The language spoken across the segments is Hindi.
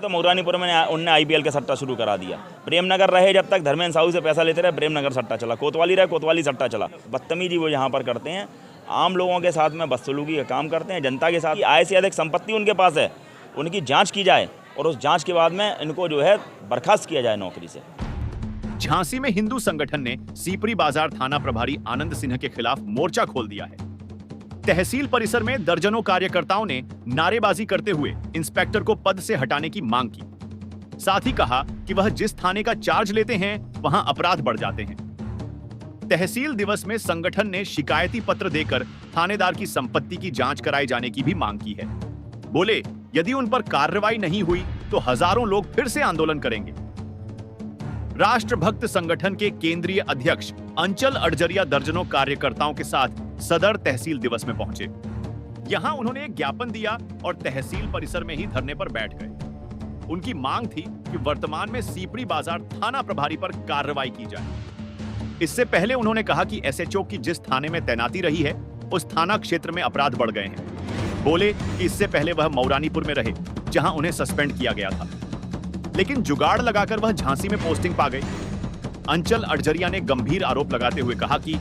तो मऊरानीपुर में उनने IPL का सट्टा शुरू करा दिया। प्रेमनगर रहे जब तक धर्मेंद्र साहू से पैसा लेते रहे, प्रेमनगर सट्टा चला। कोतवाली रहे, कोतवाली सट्टा चला। बदतमीजी वो यहाँ पर करते हैं, आम लोगों के साथ में बदसलूकी का काम करते हैं। जनता के साथ आय से अधिक संपत्ति उनके पास है, उनकी जाँच की जाए और उस जाँच के बाद में इनको जो है बर्खास्त किया जाए नौकरी से। झांसी में हिंदू संगठन ने सीपरी बाजार थाना प्रभारी आनंद सिन्हा के खिलाफ मोर्चा खोल दिया है। तहसील परिसर में दर्जनों कार्यकर्ताओं ने नारेबाजी करते हुए इंस्पेक्टर को पद से हटाने की मांग की। साथ ही कहा कि वह जिस थाने का चार्ज लेते हैं वहां अपराध बढ़ जाते हैं। तहसील दिवस में संगठन ने शिकायती पत्र देकर थानेदार की संपत्ति की जांच कराए जाने की भी मांग की है। बोले यदि उन पर कार्रवाई नहीं हुई तो हजारों लोग फिर से आंदोलन करेंगे। राष्ट्रभक्त संगठन के केंद्रीय अध्यक्ष अंचल अडजरिया दर्जनों कार्यकर्ताओं के साथ सदर तहसील दिवस में पहुंचे। यहां उन्होंने एक ज्ञापन दिया और तहसील परिसर में ही धरने पर बैठ गए। उनकी मांग थी कि वर्तमान में सीपरी बाजार थाना प्रभारी पर कार्रवाई की जाए। इससे पहले उन्होंने कहा कि SHO की जिस थाने में तैनाती रही है उस थाना क्षेत्र में अपराध बढ़ गए हैं। बोले कि इससे पहले वह मऊरानीपुर में रहे जहां उन्हें सस्पेंड किया गया था, लेकिन जुगाड़ लगाकर वह झांसी में पोस्टिंग पा गए। अंचल अडजरिया ने गंभीर आरोप लगाते हुए कहा कि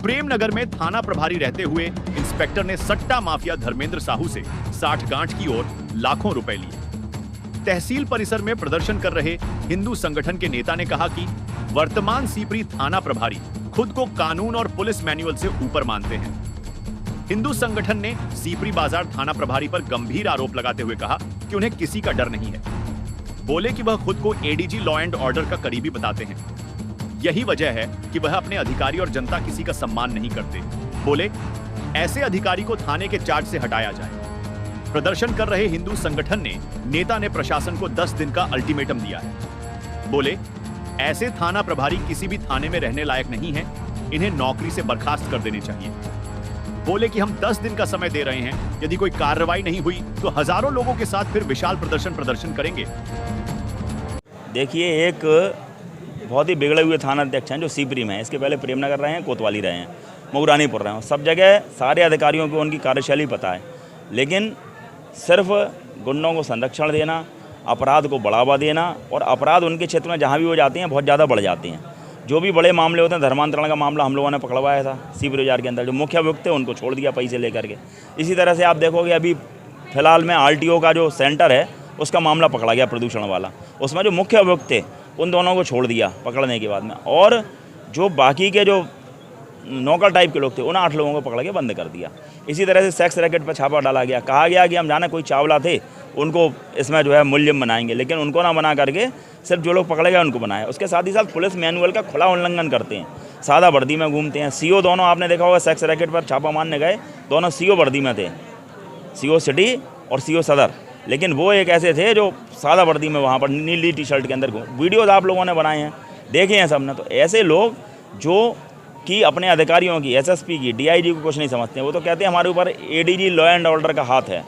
प्रेमनगर में थाना प्रभारी रहते हुए इंस्पेक्टर ने सट्टा माफिया धर्मेंद्र साहू से 60 गांठ की ओर लाखों रुपए लिए। तहसील परिसर में प्रदर्शन कर रहे हिंदू संगठन के नेता ने कहा कि वर्तमान सीपरी थाना प्रभारी खुद को कानून और पुलिस मैनुअल से ऊपर मानते हैं। हिंदू संगठन ने सीपरी बाजार थाना प्रभारी पर गंभीर आरोप लगाते हुए कहा कि उन्हें किसी का डर नहीं है। बोले कि वह खुद को ADG लॉ एंड ऑर्डर का करीबी बताते हैं। यही वजह है कि वह अपने अधिकारी और जनता किसी का सम्मान नहीं करते। बोले ऐसे अधिकारी को थाने के चार्ज से हटाया जाए। प्रदर्शन कर रहे हिंदू संगठन ने नेता ने प्रशासन को 10 दिन का अल्टीमेटम दिया है। बोले ऐसे थाना प्रभारी किसी भी थाने में रहने लायक नहीं है, इन्हें नौकरी से बर्खास्त कर देने चाहिए। बोले कि हम 10 दिन का समय दे रहे हैं, यदि कोई कार्रवाई नहीं हुई तो हजारों लोगों के साथ फिर विशाल प्रदर्शन करेंगे। देखिए, एक बहुत ही बिगड़े हुए थाना अध्यक्ष हैं जो सीपरी में है। इसके पहले प्रेमनगर रहे हैं, कोतवाली रहे हैं, मऊरानीपुर रहे हैं। सब जगह सारे अधिकारियों को उनकी कार्यशैली पता है, लेकिन सिर्फ गुंडों को संरक्षण देना, अपराध को बढ़ावा देना और अपराध उनके क्षेत्र में जहाँ भी वो जाते हैं बहुत ज़्यादा बढ़ जाते हैं। जो भी बड़े मामले होते हैं, धर्मांतरण का मामला हम लोगों ने पकड़वाया था सीपरी बाजार के अंदर, जो मुख्य अभियुक्त थे उनको छोड़ दिया पैसे लेकर के। इसी तरह से आप देखोगे अभी फिलहाल में RTO का जो सेंटर है उसका मामला पकड़ा गया प्रदूषण वाला, उसमें जो मुख्य अभियुक्त थे उन दोनों को छोड़ दिया पकड़ने के बाद में, और जो बाकी के जो नौकर टाइप के लोग थे उन 8 लोगों को पकड़ के बंद कर दिया। इसी तरह से सेक्स रैकेट पर छापा डाला गया। कहा गया कि हम जाने कोई चावला थे उनको इसमें जो है मुलजिम बनाएंगे, लेकिन उनको ना बना करके सिर्फ जो लोग पकड़े गए उनको बनाया। उसके साथ ही साथ पुलिस मैनुअल का खुला उल्लंघन करते हैं, सादा वर्दी में घूमते हैं। CO दोनों आपने देखा होगा, सेक्स रैकेट पर छापा मारने गए, दोनों CO वर्दी में थे, CO सिटी और CO सदर, लेकिन वो एक ऐसे थे जो सादा वर्दी में वहाँ पर नीली टी-शर्ट के अंदर वीडियोज़ आप लोगों ने बनाए हैं, देखे हैं सबने। तो ऐसे लोग जो कि अपने अधिकारियों की, SSP की, DIG को कुछ नहीं समझते हैं, वो तो कहते हैं हमारे ऊपर ADG लॉ एंड ऑर्डर का हाथ है।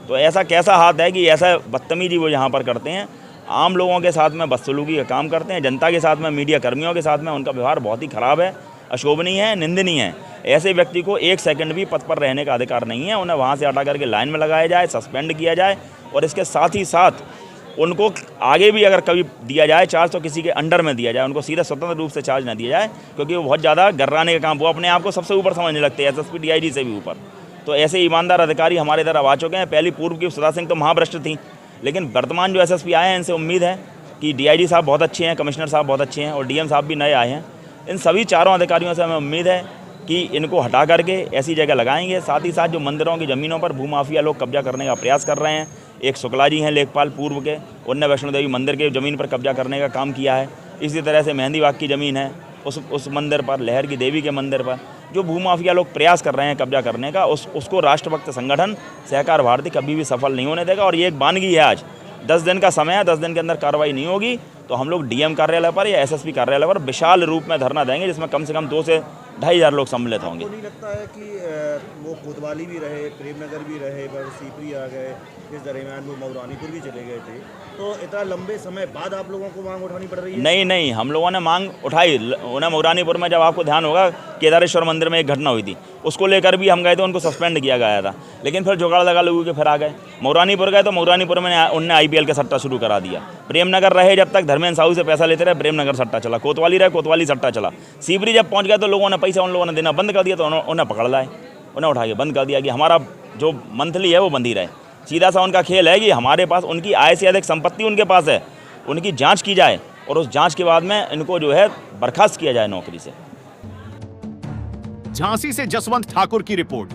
तो ऐसा कैसा हाथ है कि ऐसा बदतमीजी वो यहाँ पर करते हैं, आम लोगों के साथ में बदसलूकी का काम करते हैं, जनता के साथ में, मीडिया कर्मियों के साथ में उनका व्यवहार बहुत ही ख़राब है, अशोभनीय है, निंदनीय है। ऐसे व्यक्ति को 1 सेकंड भी पद पर रहने का अधिकार नहीं है। उन्हें वहाँ से हटा करके लाइन में लगाया जाए, सस्पेंड किया जाए, और इसके साथ ही साथ उनको आगे भी अगर कभी दिया जाए चार्ज तो किसी के अंडर में दिया जाए, उनको सीधा स्वतंत्र रूप से चार्ज ना दिया जाए, क्योंकि वो बहुत ज़्यादा गर्राने का काम, वो अपने आप को सबसे ऊपर समझने लगते हैं, SSP DIG से भी ऊपर। तो ऐसे ईमानदार अधिकारी हमारे इधर अब आ चुके हैं। पहली पूर्व की सदा सिंह तो महाभ्रष्ट थी, लेकिन वर्तमान जो SSP आए हैं इनसे उम्मीद है कि DIG साहब बहुत अच्छे हैं, कमिश्नर साहब बहुत अच्छे हैं और DM साहब भी नए आए हैं। इन सभी चारों अधिकारियों से हमें उम्मीद है कि इनको हटा करके ऐसी जगह लगाएंगे। साथ ही साथ जो मंदिरों की ज़मीनों पर भूमाफिया लोग कब्जा करने का प्रयास कर रहे हैं, एक शुक्ला जी हैं लेखपाल पूर्व के, उनने वैष्णो देवी मंदिर के ज़मीन पर कब्जा करने का काम किया है। इसी तरह से मेहंदी बाग की ज़मीन है, उस मंदिर पर, लहर की देवी के मंदिर पर जो भूमाफिया लोग प्रयास कर रहे हैं कब्जा करने का, उसको राष्ट्रभक्त संगठन सहकार भारती कभी भी सफल नहीं होने देगा। और ये एक बानगी है, आज 10 दिन का समय है, 10 दिन के अंदर कार्रवाई नहीं होगी तो हम लोग DM कार्यालय पर या SSP कार्यालय पर विशाल रूप में धरना देंगे, जिसमें कम से कम 2 से 2,500 लोग सम्मिलित होंगे। आपको नहीं लगता है कि वो कोतवाली भी रहे, प्रेमनगर भी रहे, पर सीपरी आ गए, इस दरमियान वो मऊरानीपुर भी चले गए थे, तो इतना लंबे समय बाद आप लोगों को मांग उठानी पड़ रही है? नहीं, हम लोगों ने मांग उठाई। उन्हें मऊरानीपुर में, जब आपको ध्यान होगा, केदारेश्वर मंदिर में एक घटना हुई थी, उसको लेकर भी हम गए थे, उनको सस्पेंड किया गया था, लेकिन फिर जुगाड़ लगा लोगों के फिर आ गए। मऊरानीपुर गए तो मऊरानीपुर में उनने IPL का सट्टा शुरू करा दिया। प्रेमनगर रहे जब तक, धर्मेंद्र साहू से पैसा लेते रहे, प्रेमनगर सट्टा चला। कोतवाली रहे, कोतवाली सट्टा चला। सीपरी जब पहुँच गए तो लोगों ने पैसा उन लोगों ने देना बंद कर दिया, तो उन्हें पकड़ लाए, उन्हें उठा के बंद कर दिया कि हमारा जो मंथली है वो बंद ही रहे। सीधा सा उनका खेल है कि हमारे पास उनकी आय से अधिक संपत्ति उनके पास है, उनकी जांच की जाए और उस जांच के बाद में इनको जो है बर्खास्त किया जाए नौकरी से। झांसी से जसवंत ठाकुर की रिपोर्ट।